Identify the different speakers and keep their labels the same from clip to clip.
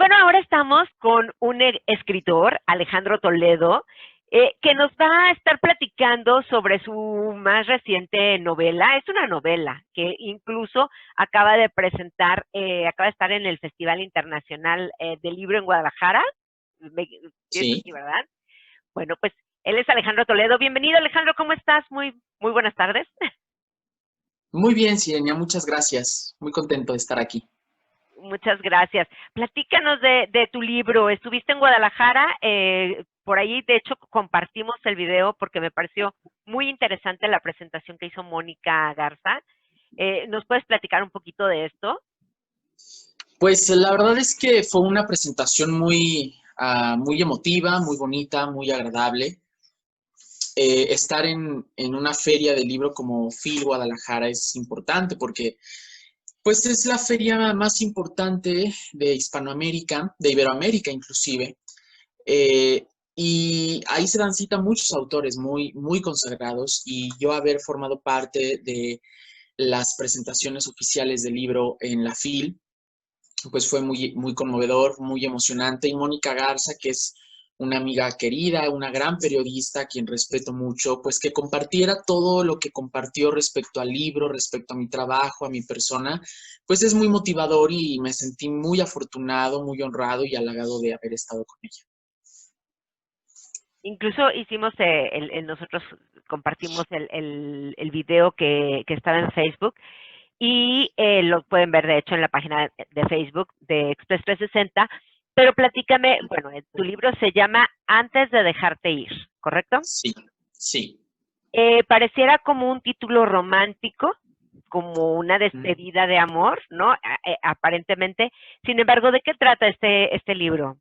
Speaker 1: bueno, ahora estamos con un escritor, Alejandro Toledo, que nos va a estar platicando sobre su más reciente novela. Es una novela que incluso acaba de presentar, acaba de estar en el Festival Internacional del Libro en Guadalajara. ¿Es
Speaker 2: Sí,
Speaker 1: así, verdad? Bueno, pues él es Alejandro Toledo. Bienvenido, Alejandro, ¿cómo estás? Muy buenas tardes.
Speaker 2: muy bien, Sirenia, muchas gracias. Muy contento de estar aquí.
Speaker 1: Muchas gracias. Platícanos de tu libro. Estuviste en Guadalajara, por ahí de hecho compartimos el video porque me pareció muy interesante la presentación que hizo Mónica Garza. ¿Nos puedes platicar un poquito de esto?
Speaker 2: Pues la verdad es que fue una presentación muy emotiva, muy bonita, muy agradable. Estar en una feria de libro como FIL Guadalajara es importante porque pues es la feria más importante de Hispanoamérica, de Iberoamérica inclusive. Y ahí se dan cita muchos autores muy consagrados y yo haber formado parte de las presentaciones oficiales del libro en la FIL, pues fue muy conmovedor, muy emocionante. Y Mónica Garza, que es una amiga querida, una gran periodista, a quien respeto mucho, pues que compartiera todo lo que compartió respecto al libro, respecto a mi trabajo, a mi persona, pues es muy motivador y me sentí muy afortunado, muy honrado y halagado de haber estado con ella.
Speaker 1: Incluso hicimos, nosotros compartimos el video que estaba en Facebook y lo pueden ver de hecho en la página de Facebook de Express 360, pero platícame, bueno, tu libro se llama Antes de dejarte ir, ¿correcto?
Speaker 2: Sí, sí.
Speaker 1: Pareciera como un título romántico, como una despedida de amor, ¿no? Aparentemente. Sin embargo, ¿de qué trata este libro,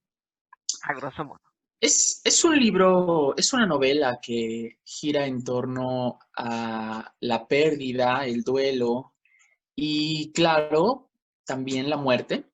Speaker 1: a grosso modo?
Speaker 2: Es un libro, es una novela que gira en torno a la pérdida, el duelo y, claro, también la muerte.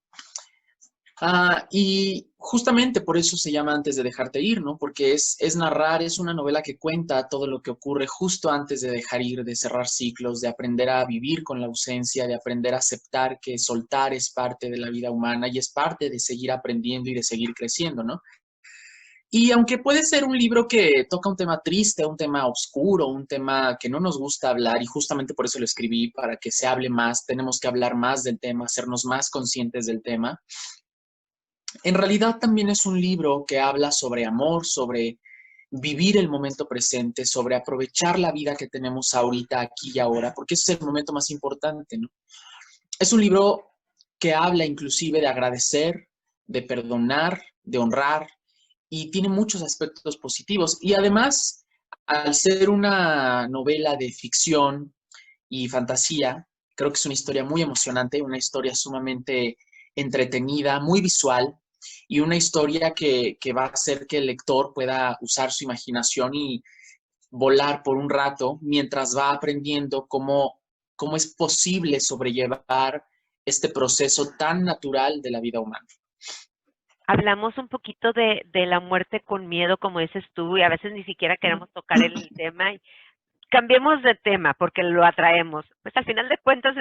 Speaker 2: Y justamente por eso se llama Antes de dejarte ir, ¿no? Porque es narrar, es una novela que cuenta todo lo que ocurre justo antes de dejar ir, de cerrar ciclos, de aprender a vivir con la ausencia, de aprender a aceptar que soltar es parte de la vida humana y es parte de seguir aprendiendo y de seguir creciendo, ¿no? Y aunque puede ser un libro que toca un tema triste, un tema oscuro, un tema que no nos gusta hablar, y justamente por eso lo escribí, para que se hable más, tenemos que hablar más del tema, hacernos más conscientes del tema. En realidad también es un libro que habla sobre amor, sobre vivir el momento presente, sobre aprovechar la vida que tenemos ahorita, aquí y ahora, porque ese es el momento más importante, ¿no? Es un libro que habla inclusive de agradecer, de perdonar, de honrar, y tiene muchos aspectos positivos. Y además, al ser una novela de ficción y fantasía, creo que es una historia muy emocionante, una historia sumamente entretenida, muy visual, y una historia que va a hacer que el lector pueda usar su imaginación y volar por un rato mientras va aprendiendo cómo es posible sobrellevar este proceso tan natural de la vida humana.
Speaker 1: Hablamos un poquito de la muerte con miedo, como dices tú, y a veces ni siquiera queremos tocar el tema. Y cambiemos de tema porque lo atraemos. Pues al final de cuentas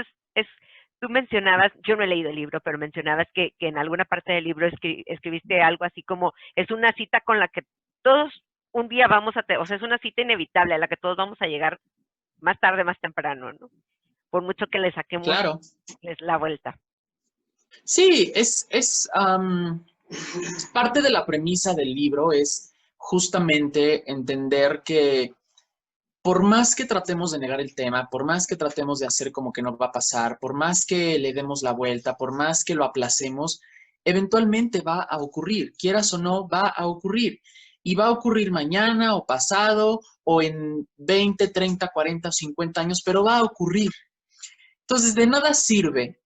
Speaker 1: tú mencionabas, yo no he leído el libro, pero mencionabas que en alguna parte del libro escribiste algo así como, es una cita con la que todos un día vamos a, o sea, es una cita inevitable a la que todos vamos a llegar más tarde, más temprano, ¿no? Por mucho que le saquemos
Speaker 2: Claro.
Speaker 1: la vuelta.
Speaker 2: Sí, parte de la premisa del libro es justamente entender que por más que tratemos de negar el tema, por más que tratemos de hacer como que no va a pasar, por más que le demos la vuelta, por más que lo aplacemos, eventualmente va a ocurrir, quieras o no, va a ocurrir. Y va a ocurrir mañana o pasado o en 20, 30, 40 o 50 años, pero va a ocurrir. Entonces, de nada sirve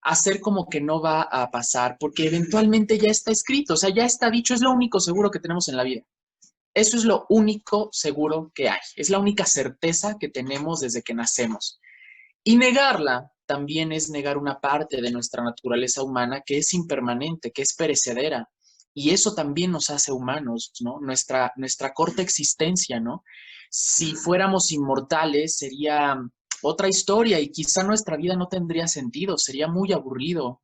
Speaker 2: hacer como que no va a pasar, porque eventualmente ya está escrito, o sea, ya está dicho, es lo único seguro que tenemos en la vida. Eso es lo único seguro que hay, es la única certeza que tenemos desde que nacemos. Y negarla también es negar una parte de nuestra naturaleza humana que es impermanente, que es perecedera. Y eso también nos hace humanos, ¿no? Nuestra corta existencia, ¿no? Si fuéramos inmortales, sería otra historia y quizá nuestra vida no tendría sentido, sería muy aburrido.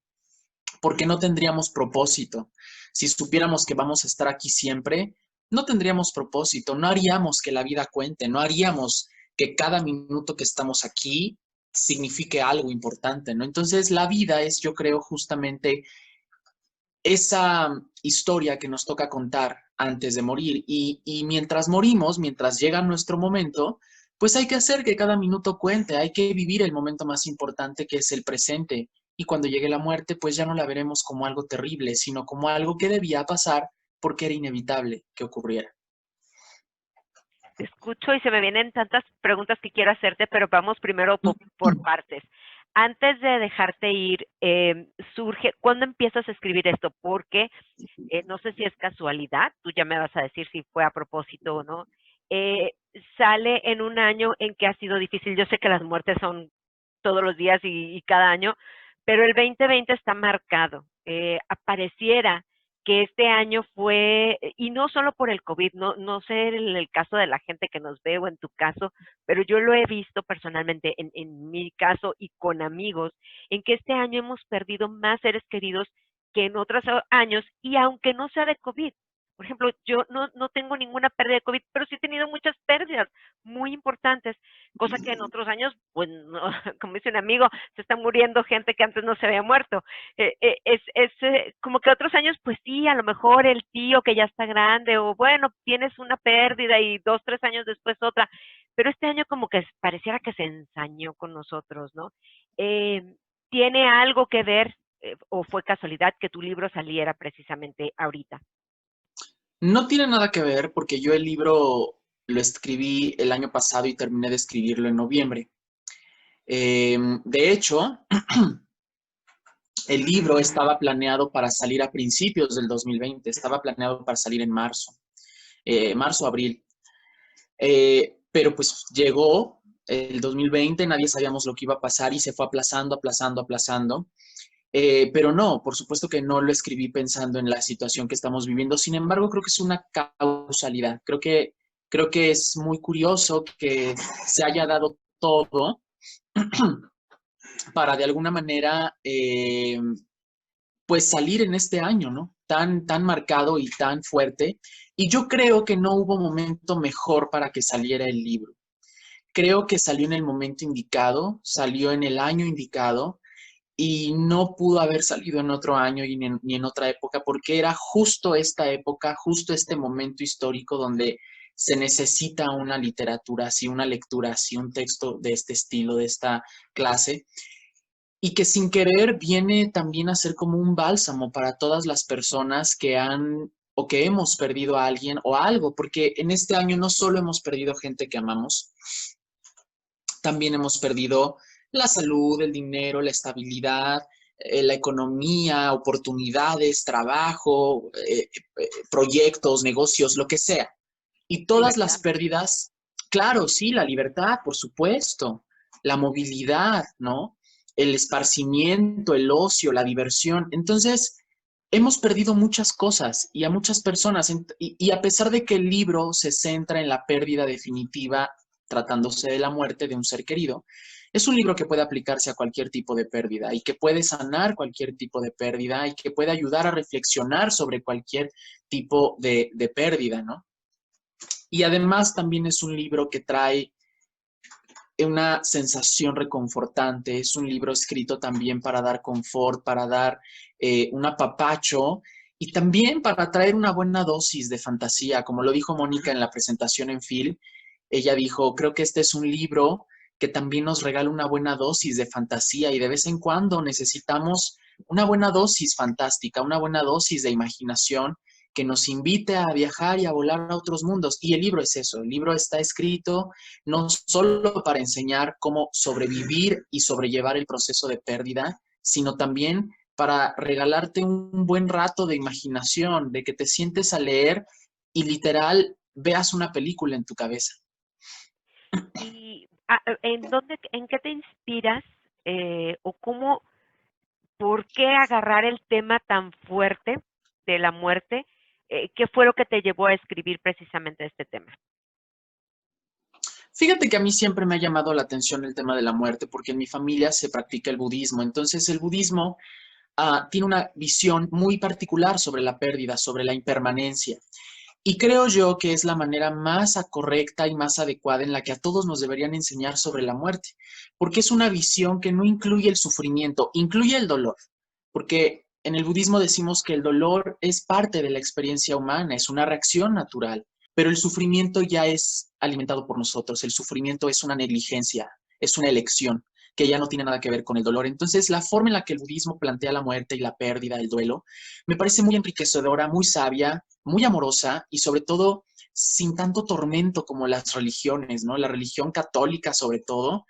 Speaker 2: porque no tendríamos propósito. Si supiéramos que vamos a estar aquí siempre, no tendríamos propósito, no haríamos que la vida cuente, no haríamos que cada minuto que estamos aquí signifique algo importante, ¿no? Entonces, la vida es, yo creo, justamente esa historia que nos toca contar antes de morir. Y mientras morimos, mientras llega nuestro momento, pues hay que hacer que cada minuto cuente, hay que vivir el momento más importante que es el presente. Y cuando llegue la muerte, pues ya no la veremos como algo terrible, sino como algo que debía pasar porque era inevitable que ocurriera.
Speaker 1: Te escucho y se me vienen tantas preguntas que quiero hacerte, pero vamos primero por partes. Antes de dejarte ir, surge, ¿cuándo empiezas a escribir esto? Porque no sé si es casualidad, tú ya me vas a decir si fue a propósito o no. eh, Sale en un año en que ha sido difícil. Yo sé que las muertes son todos los días y cada año, pero el 2020 está marcado. Apareciera que este año fue, y no solo por el COVID, no sé en el caso de la gente que nos ve o en tu caso, pero yo lo he visto personalmente en mi caso y con amigos, en que este año hemos perdido más seres queridos que en otros años, y aunque no sea de COVID. Por ejemplo, yo no tengo ninguna pérdida de COVID, pero sí he tenido muchas pérdidas muy importantes, cosa que en otros años, pues, no, como dice un amigo, se está muriendo gente que antes no se había muerto. Como que otros años, pues sí, a lo mejor el tío que ya está grande, o bueno, tienes una pérdida y 2, 3 años después otra, pero este año como que pareciera que se ensañó con nosotros, ¿no? Eh, ¿Tiene algo que ver o fue casualidad que tu libro saliera precisamente ahorita?
Speaker 2: No tiene nada que ver porque yo el libro lo escribí el año pasado y terminé de escribirlo en noviembre. De hecho, el libro estaba planeado para salir a principios del 2020, estaba planeado para salir en marzo, marzo, abril. Pero pues llegó el 2020, nadie sabíamos lo que iba a pasar y se fue aplazando, aplazando, aplazando. Pero no, por supuesto que no lo escribí pensando en la situación que estamos viviendo. Sin embargo, creo que es una causalidad. Creo que es muy curioso que se haya dado todo para de alguna manera pues salir en este año, ¿no? Tan marcado y tan fuerte. Y yo creo que no hubo momento mejor para que saliera el libro. Creo que salió en el momento indicado, salió en el año indicado y no pudo haber salido en otro año ni en otra época porque era justo esta época, justo este momento histórico donde se necesita una literatura así, una lectura así, un texto de este estilo, de esta clase, y que sin querer viene también a ser como un bálsamo para todas las personas que han o que hemos perdido a alguien o algo, porque en este año no solo hemos perdido gente que amamos, también hemos perdido la salud, el dinero, la estabilidad, la economía, oportunidades, trabajo, proyectos, negocios, lo que sea. Y todas las
Speaker 1: Libertad.
Speaker 2: pérdidas, claro, sí, la libertad, por supuesto, la movilidad, ¿no? El esparcimiento, el ocio, la diversión. Entonces, hemos perdido muchas cosas y a muchas personas. Y a pesar de que el libro se centra en la pérdida definitiva, tratándose de la muerte de un ser querido, es un libro que puede aplicarse a cualquier tipo de pérdida y que puede sanar cualquier tipo de pérdida y que puede ayudar a reflexionar sobre cualquier tipo de pérdida, ¿no? Y además también es un libro que trae una sensación reconfortante, es un libro escrito también para dar confort, para dar un apapacho y también para traer una buena dosis de fantasía. Como lo dijo Mónica en la presentación en Phil, ella dijo, creo que este es un libro que también nos regala una buena dosis de fantasía y de vez en cuando necesitamos una buena dosis fantástica, una buena dosis de imaginación que nos invite a viajar y a volar a otros mundos. Y el libro es eso, el libro está escrito no solo para enseñar cómo sobrevivir y sobrellevar el proceso de pérdida, sino también para regalarte un buen rato de imaginación, de que te sientes a leer y literal veas una película en tu cabeza.
Speaker 1: ¿Y en qué te inspiras o cómo, por qué agarrar el tema tan fuerte de la muerte? ¿Qué fue lo que te llevó a escribir precisamente este tema?
Speaker 2: Fíjate que a mí siempre me ha llamado la atención el tema de la muerte porque en mi familia se practica el budismo. Entonces el budismo tiene una visión muy particular sobre la pérdida, sobre la impermanencia. Y creo yo que es la manera más correcta y más adecuada en la que a todos nos deberían enseñar sobre la muerte, porque es una visión que no incluye el sufrimiento, incluye el dolor, porque en el budismo decimos que el dolor es parte de la experiencia humana, es una reacción natural, pero el sufrimiento ya es alimentado por nosotros, el sufrimiento es una negligencia, es una elección que ya no tiene nada que ver con el dolor. Entonces, la forma en la que el budismo plantea la muerte y la pérdida, el duelo, me parece muy enriquecedora, muy sabia, muy amorosa y sobre todo sin tanto tormento como las religiones, ¿no? La religión católica sobre todo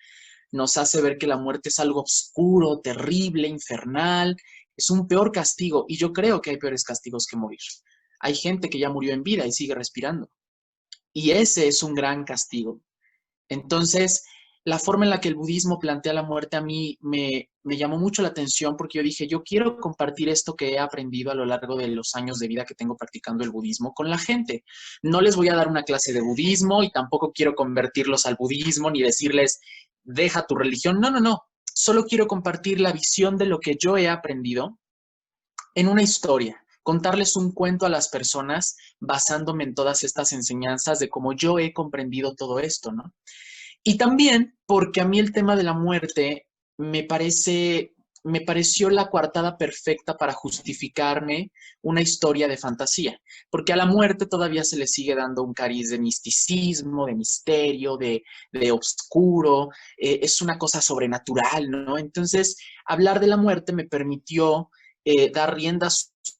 Speaker 2: nos hace ver que la muerte es algo oscuro, terrible, infernal, es un peor castigo y yo creo que hay peores castigos que morir. Hay gente que ya murió en vida y sigue respirando y ese es un gran castigo. Entonces, la forma en la que el budismo plantea la muerte a mí me llamó mucho la atención porque yo dije, yo quiero compartir esto que he aprendido a lo largo de los años de vida que tengo practicando el budismo con la gente. No les voy a dar una clase de budismo y tampoco quiero convertirlos al budismo ni decirles, deja tu religión. No, no, no. Solo quiero compartir la visión de lo que yo he aprendido en una historia, contarles un cuento a las personas basándome en todas estas enseñanzas de cómo yo he comprendido todo esto, ¿no? Y también porque a mí el tema de la muerte me pareció la coartada perfecta para justificarme una historia de fantasía, porque a la muerte todavía se le sigue dando un cariz de misticismo, de misterio, de oscuro, es una cosa sobrenatural, ¿no? Entonces, hablar de la muerte me permitió dar rienda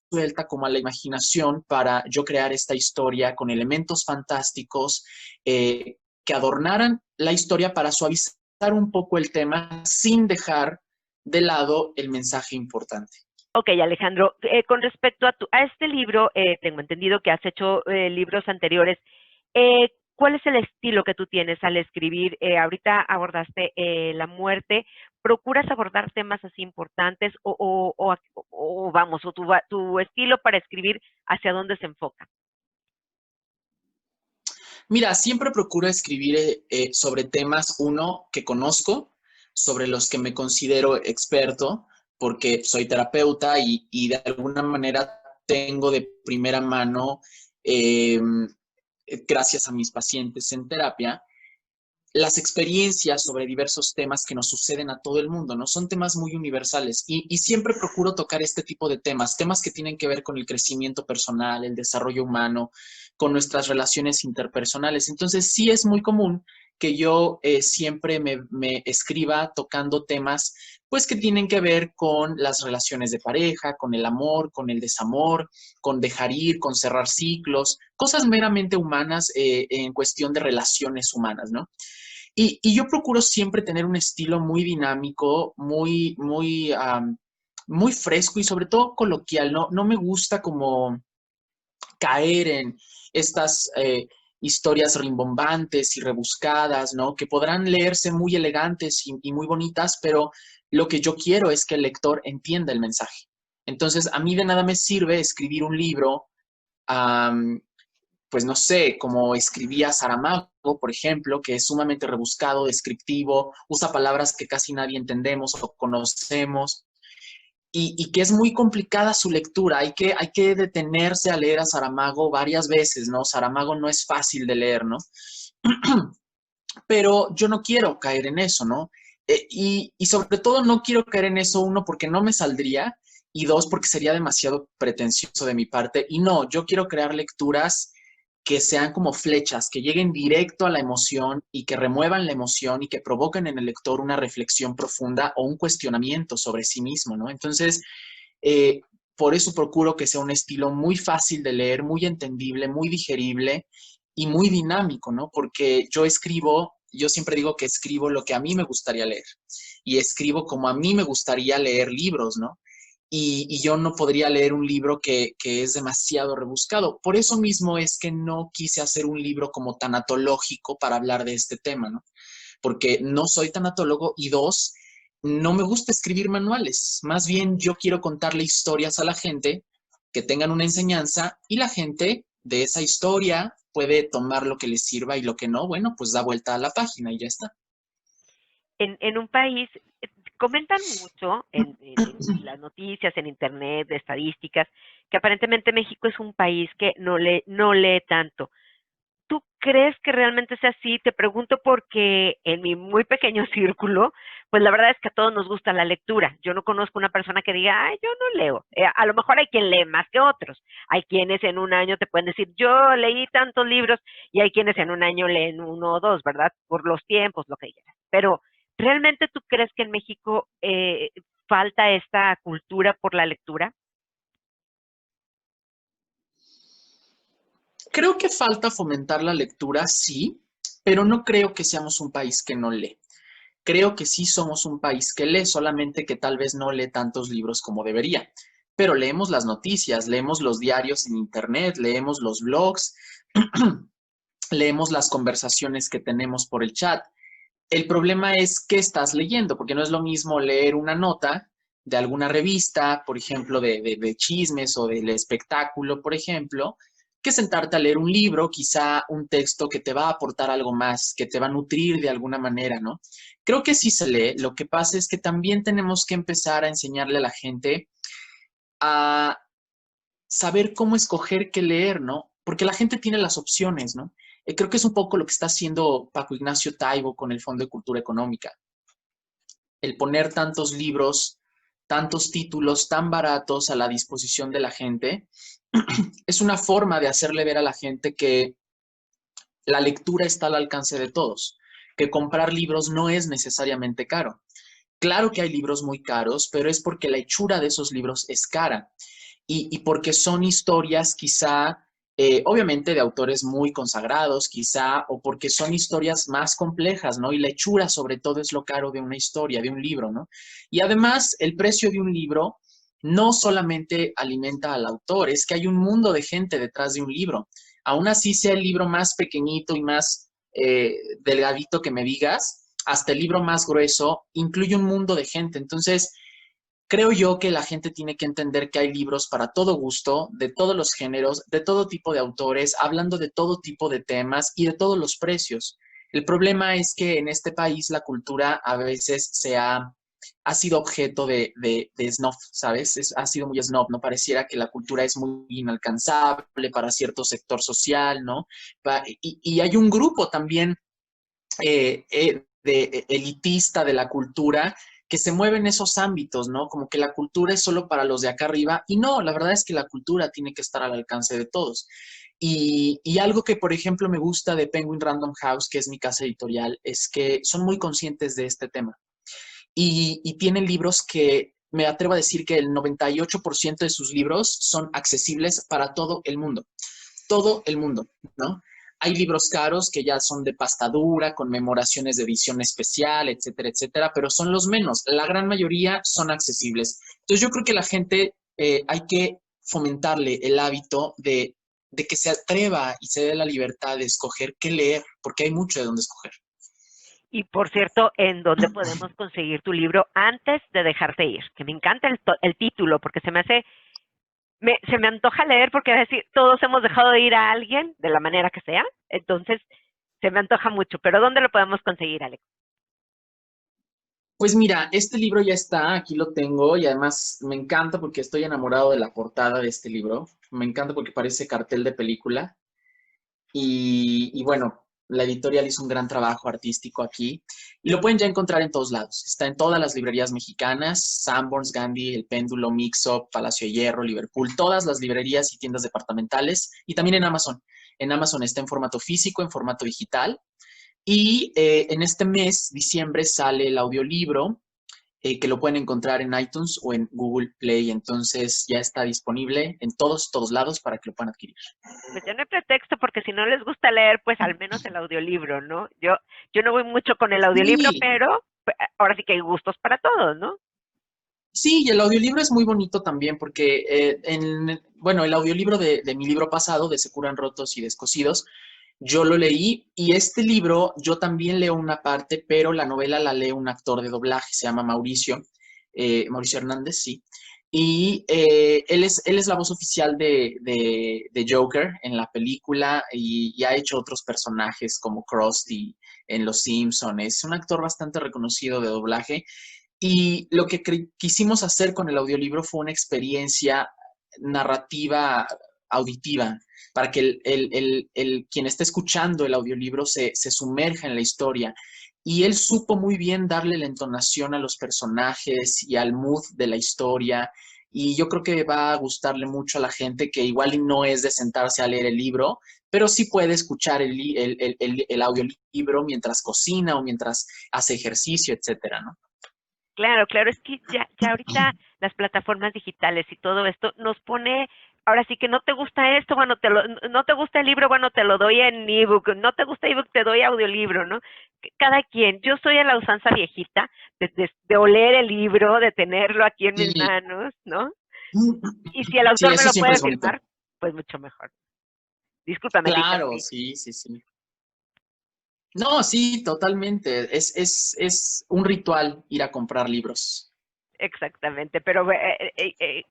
Speaker 2: suelta como a la imaginación para yo crear esta historia con elementos fantásticos, que adornaran la historia para suavizar un poco el tema sin dejar de lado el mensaje importante.
Speaker 1: Ok, Alejandro, con respecto a este libro, tengo entendido que has hecho libros anteriores. ¿Cuál es el estilo que tú tienes al escribir? Ahorita abordaste la muerte. ¿Procuras abordar temas así importantes o vamos, tu estilo para escribir hacia dónde se enfoca?
Speaker 2: Mira, siempre procuro escribir sobre temas, uno, que conozco, sobre los que me considero experto, porque soy terapeuta y de alguna manera tengo de primera mano, eh, gracias a mis pacientes en terapia, las experiencias sobre diversos temas que nos suceden a todo el mundo, ¿no? Son temas muy universales y siempre procuro tocar este tipo de temas, temas que tienen que ver con el crecimiento personal, el desarrollo humano, con nuestras relaciones interpersonales. Entonces, sí es muy común que yo siempre me escriba tocando temas, pues, que tienen que ver con las relaciones de pareja, con el amor, con el desamor, con dejar ir, con cerrar ciclos, cosas meramente humanas en cuestión de relaciones humanas, ¿no? Y yo procuro siempre tener un estilo muy dinámico, muy fresco y sobre todo coloquial. No me gusta como caer en estas historias rimbombantes y rebuscadas, ¿no? Que podrán leerse muy elegantes y muy bonitas, pero lo que yo quiero es que el lector entienda el mensaje. Entonces, a mí de nada me sirve escribir un libro, um, pues no sé, como escribía Saramago, por ejemplo, que es sumamente rebuscado, descriptivo, usa palabras que casi nadie entendemos o conocemos, y que es muy complicada su lectura. Hay que detenerse a leer a Saramago varias veces, ¿no? Saramago no es fácil de leer, ¿no? Pero yo no quiero caer en eso, ¿no? Y sobre todo no quiero caer en eso, uno, porque no me saldría, y dos, porque sería demasiado pretencioso de mi parte. Y no, yo quiero crear lecturas que sean como flechas, que lleguen directo a la emoción y que remuevan la emoción y que provoquen en el lector una reflexión profunda o un cuestionamiento sobre sí mismo, ¿no? Entonces, eh, por eso procuro que sea un estilo muy fácil de leer, muy entendible, muy digerible y muy dinámico, ¿no? Porque yo siempre digo que escribo lo que a mí me gustaría leer y escribo como a mí me gustaría leer libros, ¿no? Y yo no podría leer un libro que es demasiado rebuscado. Por eso mismo es que no quise hacer un libro como tanatológico para hablar de este tema, ¿no? Porque no soy tanatólogo y dos, no me gusta escribir manuales. Más bien yo quiero contarle historias a la gente que tengan una enseñanza y la gente de esa historia puede tomar lo que les sirva y lo que no, bueno, pues da vuelta a la página y ya está.
Speaker 1: En un país Comentan mucho en las noticias, en internet, de estadísticas, que aparentemente México es un país que no lee tanto. ¿Tú crees que realmente sea así? Te pregunto porque en mi muy pequeño círculo, pues la verdad es que a todos nos gusta la lectura. Yo no conozco una persona que diga, ay, yo no leo. A lo mejor hay quien lee más que otros. Hay quienes en un año te pueden decir, yo leí tantos libros, y hay quienes en un año leen uno o dos, ¿verdad? Por los tiempos, lo que quieras. Pero, ¿realmente tú crees que en México falta esta cultura por la lectura?
Speaker 2: Creo que falta fomentar la lectura, sí, pero no creo que seamos un país que no lee. Creo que sí somos un país que lee, solamente que tal vez no lee tantos libros como debería. Pero leemos las noticias, leemos los diarios en internet, leemos los blogs, leemos las conversaciones que tenemos por el chat. El problema es qué estás leyendo, porque no es lo mismo leer una nota de alguna revista, por ejemplo, de chismes o del espectáculo, por ejemplo, que sentarte a leer un libro, quizá un texto que te va a aportar algo más, que te va a nutrir de alguna manera, ¿no? Creo que sí se lee. Lo que pasa es que también tenemos que empezar a enseñarle a la gente a saber cómo escoger qué leer, ¿no? Porque la gente tiene las opciones, ¿no? Creo que es un poco lo que está haciendo Paco Ignacio Taibo con el Fondo de Cultura Económica. El poner tantos libros, tantos títulos tan baratos a la disposición de la gente, es una forma de hacerle ver a la gente que la lectura está al alcance de todos, que comprar libros no es necesariamente caro. Claro que hay libros muy caros, pero es porque la hechura de esos libros es cara y porque son historias quizá, obviamente de autores muy consagrados, quizá, o porque son historias más complejas, ¿no? Y la hechura sobre todo es lo caro de una historia, de un libro, ¿no? Y además el precio de un libro no solamente alimenta al autor, es que hay un mundo de gente detrás de un libro. Aún así sea el libro más pequeñito y más delgadito que me digas, hasta el libro más grueso, incluye un mundo de gente. Entonces, creo yo que la gente tiene que entender que hay libros para todo gusto, de todos los géneros, de todo tipo de autores, hablando de todo tipo de temas y de todos los precios. El problema es que en este país la cultura a veces ha sido objeto de snob, ¿sabes? Ha sido muy snob, ¿no? Pareciera que la cultura es muy inalcanzable para cierto sector social, ¿no? Y hay un grupo también elitista de la cultura que se mueve en esos ámbitos, ¿no? Como que la cultura es solo para los de acá arriba y no, la verdad es que la cultura tiene que estar al alcance de todos. Y algo que, por ejemplo, me gusta de Penguin Random House, que es mi casa editorial, es que son muy conscientes de este tema y tienen libros que me atrevo a decir que el 98% de sus libros son accesibles para todo el mundo, ¿no? Hay libros caros que ya son de pasta dura, conmemoraciones de edición especial, etcétera, etcétera, pero son los menos. La gran mayoría son accesibles. Entonces yo creo que la gente hay que fomentarle el hábito de que se atreva y se dé la libertad de escoger qué leer, porque hay mucho de dónde escoger.
Speaker 1: Y por cierto, ¿en dónde podemos conseguir tu libro antes de dejarte ir? Que me encanta el título, porque se me antoja leer, porque es decir, todos hemos dejado de ir a alguien, de la manera que sea, entonces se me antoja mucho. Pero ¿dónde lo podemos conseguir, Alex?
Speaker 2: Pues mira, este libro ya está, aquí lo tengo y además me encanta porque estoy enamorado de la portada de este libro. Me encanta porque parece cartel de película. Y bueno, la editorial hizo un gran trabajo artístico aquí y lo pueden ya encontrar en todos lados. Está en todas las librerías mexicanas, Sanborns, Gandhi, El Péndulo, Mix-Up, Palacio de Hierro, Liverpool, todas las librerías y tiendas departamentales y también en Amazon. En Amazon está en formato físico, en formato digital y en este mes, diciembre, sale el audiolibro que lo pueden encontrar en iTunes o en Google Play. Entonces ya está disponible en todos lados para que lo puedan adquirir.
Speaker 1: Pues ya no hay pretexto, porque si no les gusta leer, pues al menos el audiolibro, ¿no? Yo no voy mucho con el audiolibro,
Speaker 2: Sí,
Speaker 1: pero ahora sí que hay gustos para todos, ¿no?
Speaker 2: sí, y el audiolibro es muy bonito también porque, bueno, el audiolibro de mi libro pasado, de Se curan rotos y descosidos, yo lo leí y este libro yo también leo una parte, pero la novela la lee un actor de doblaje, se llama Mauricio, Mauricio Hernández, sí. Y él es la voz oficial de Joker en la película y ha hecho otros personajes como Krusty en Los Simpsons. Es un actor bastante reconocido de doblaje Y lo que quisimos hacer con el audiolibro fue una experiencia narrativa auditiva, para que quien está escuchando el audiolibro se sumerja en la historia. Y él supo muy bien darle la entonación a los personajes y al mood de la historia. Y yo creo que va a gustarle mucho a la gente que igual y no es de sentarse a leer el libro, pero sí puede escuchar el audiolibro mientras cocina o mientras hace ejercicio, etcétera, ¿no?
Speaker 1: Claro, claro, es que ya ahorita las plataformas digitales y todo esto nos pone, ahora sí que no te gusta esto, bueno, no te gusta el libro, bueno, te lo doy en ebook, no te gusta ebook, te doy audiolibro, ¿no? Cada quien, yo soy a la usanza viejita de oler el libro, de tenerlo aquí en mis
Speaker 2: Sí,
Speaker 1: manos, ¿no? Y si el
Speaker 2: sí,
Speaker 1: autor me
Speaker 2: eso
Speaker 1: lo
Speaker 2: siempre
Speaker 1: puede
Speaker 2: es bonito.
Speaker 1: firmar, pues mucho mejor. Discúlpame, te
Speaker 2: Claro,
Speaker 1: interrumpí.
Speaker 2: sí, sí, sí. No, sí, totalmente. Es un ritual ir a comprar libros.
Speaker 1: Exactamente, pero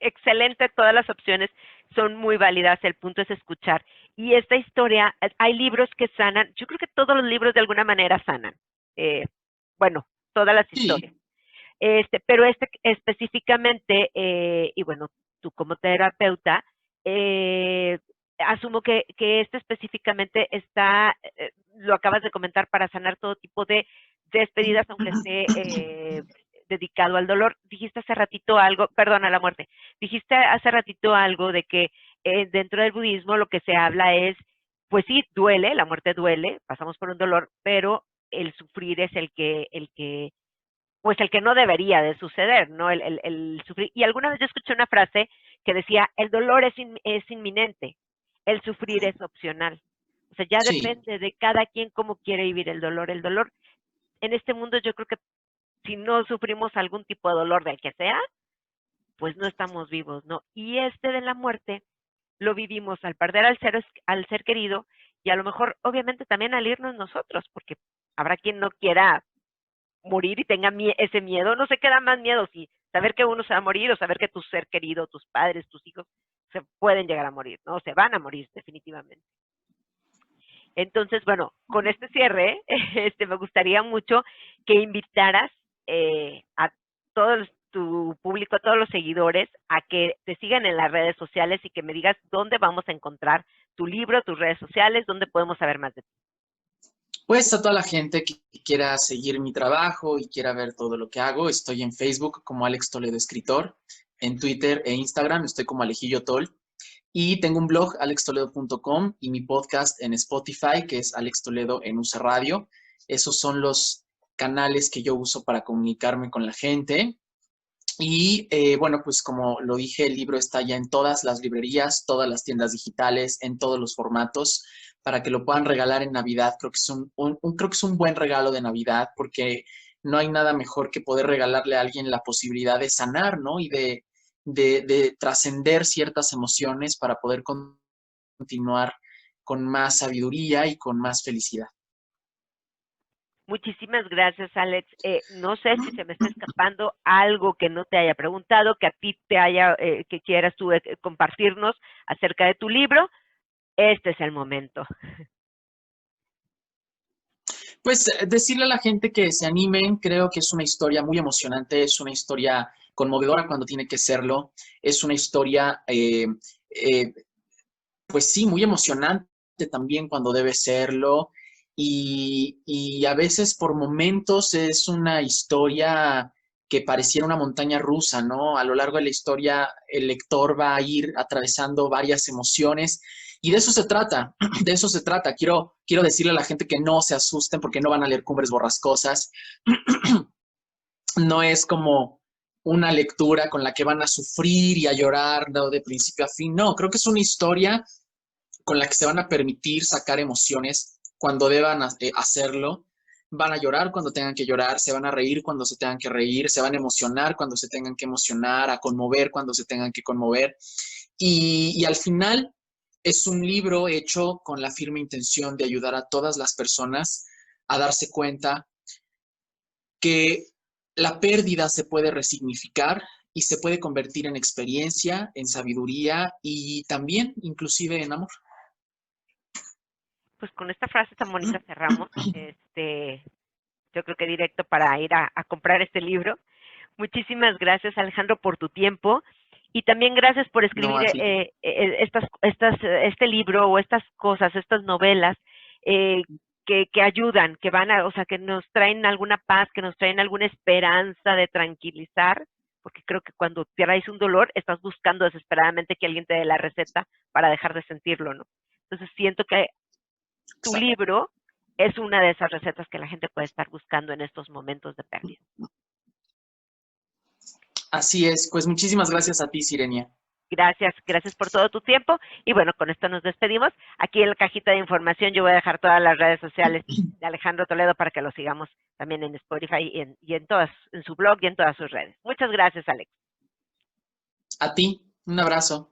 Speaker 1: excelente, todas las opciones son muy válidas, el punto es escuchar. Y esta historia, hay libros que sanan, yo creo que todos los libros de alguna manera sanan, eh, bueno, todas las
Speaker 2: Sí,
Speaker 1: historias. Pero este específicamente, y bueno, tú como terapeuta, eh, asumo que este específicamente está, lo acabas de comentar, para sanar todo tipo de despedidas, aunque esté dedicado al dolor. Dijiste hace ratito algo, perdón, a la muerte, dijiste hace ratito algo de que dentro del budismo lo que se habla es, pues sí, duele, la muerte duele, pasamos por un dolor, pero el sufrir es pues el que no debería de suceder, ¿no? El sufrir. Y alguna vez yo escuché una frase que decía, el dolor es inminente, el sufrir es opcional. O sea, ya
Speaker 2: sí,
Speaker 1: depende de cada quien cómo quiere vivir el dolor. El dolor en este mundo, yo creo que si no sufrimos algún tipo de dolor del que sea, pues no estamos vivos, ¿no? Y de la muerte lo vivimos al perder al ser querido, y a lo mejor obviamente también al irnos nosotros, porque habrá quien no quiera morir y tenga ese miedo. No sé qué da más miedo, si saber que uno se va a morir o saber que tu ser querido, tus padres, tus hijos se pueden llegar a morir, ¿no? Se van a morir definitivamente. Entonces, bueno, con este cierre, me gustaría mucho que invitaras a tu público, a todos los seguidores, a que te sigan en las redes sociales y que me digas dónde vamos a encontrar tu libro, tus redes sociales, dónde podemos saber más de ti.
Speaker 2: pues a toda la gente que quiera seguir mi trabajo y quiera ver todo lo que hago, estoy en Facebook como Alex Toledo Escritor, en Twitter e Instagram estoy como Alejillo Tol, y tengo un blog, alextoledo.com, y mi podcast en Spotify, que es Alex Toledo en UC Radio. Esos son los canales que yo uso para comunicarme con la gente. Y bueno, pues como lo dije, el libro está ya en todas las librerías, todas las tiendas digitales, en todos los formatos, para que lo puedan regalar en Navidad. Creo que es creo que es un buen regalo de Navidad, porque no hay nada mejor que poder regalarle a alguien la posibilidad de sanar, ¿no? Y de trascender ciertas emociones para poder continuar con más sabiduría y con más felicidad.
Speaker 1: Muchísimas gracias, Alex. No sé si se me está escapando algo que no te haya preguntado, que a ti que quieras tú compartirnos acerca de tu libro. Este es el momento.
Speaker 2: Pues decirle a la gente que se animen, creo que es una historia muy emocionante, es una historia conmovedora cuando tiene que serlo, es una historia, eh, pues sí, muy emocionante también cuando debe serlo, y a veces por momentos es una historia que pareciera una montaña rusa, ¿no? A lo largo de la historia el lector va a ir atravesando varias emociones y de eso se trata, de eso se trata. Quiero decirle a la gente que no se asusten porque no van a leer Cumbres Borrascosas. No es como una lectura con la que van a sufrir y a llorar, ¿no? De principio a fin. No, creo que es una historia con la que se van a permitir sacar emociones cuando deban hacerlo. Van a llorar cuando tengan que llorar, se van a reír cuando se tengan que reír, se van a emocionar cuando se tengan que emocionar, a conmover cuando se tengan que conmover. Y al final es un libro hecho con la firme intención de ayudar a todas las personas a darse cuenta que la pérdida se puede resignificar y se puede convertir en experiencia, en sabiduría y también inclusive en amor.
Speaker 1: Pues con esta frase tan bonita cerramos. Yo creo que directo para ir a comprar este libro. Muchísimas gracias, Alejandro, por tu tiempo. Y también gracias por
Speaker 2: No,
Speaker 1: escribir
Speaker 2: a ti.
Speaker 1: este libro o estas cosas, estas novelas eh, que ayudan, que van a, o sea, que nos traen alguna paz, que nos traen alguna esperanza de tranquilizar, porque creo que cuando traes un dolor estás buscando desesperadamente que alguien te dé la receta para dejar de sentirlo, ¿no? Entonces siento que tu
Speaker 2: Exacto.
Speaker 1: libro es una de esas recetas que la gente puede estar buscando en estos momentos de pérdida.
Speaker 2: Así es. Pues muchísimas gracias a ti, Sirenia.
Speaker 1: Gracias, gracias por todo tu tiempo. Y bueno, con esto nos despedimos. Aquí en la cajita de información yo voy a dejar todas las redes sociales de Alejandro Toledo para que lo sigamos también en Spotify y en todas, en su blog y en todas sus redes. Muchas gracias, Alex.
Speaker 2: A ti. Un abrazo.